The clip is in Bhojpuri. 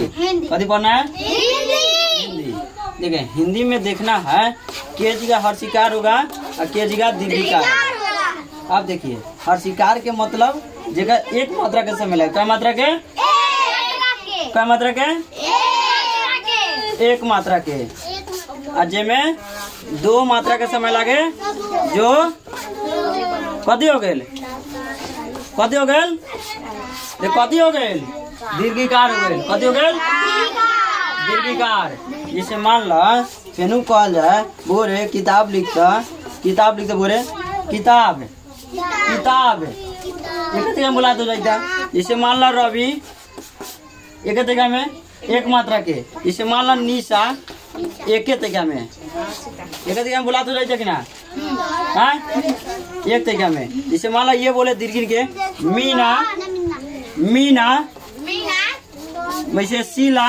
कथी पढ़ना है? हिंदी। देखिए हिंदी में देखना है के जगह हर्षिकार होगा और के जगह दीर्घिकार। अब देखिए हर्षिकार के मतलब जगह एक मात्रा के समय लगे। क्या मात्रा के? क्या मात्रा के? एक मात्रा के। और जे में दो मात्रा के समय लगे जो कथी हो गए? कथी हो गए? कथी हो गए? दीर्घिकार हो गए। कथी हो गए? दीर्घिकार। जैसे मान लो फेनू कहल जाए बोरे किताब लिखता बोरे किताब किताब एक जगह बुला तो जाता। जैसे मान लो रवि एक जगह में एक मात्रा के। जैसे मान लो निशा एक जगह में बुला तो जाता कि ना? हाँ एक जगह में। जैसे मान लो ये बोले दीर्घिन के मीना मीना वैसे शीला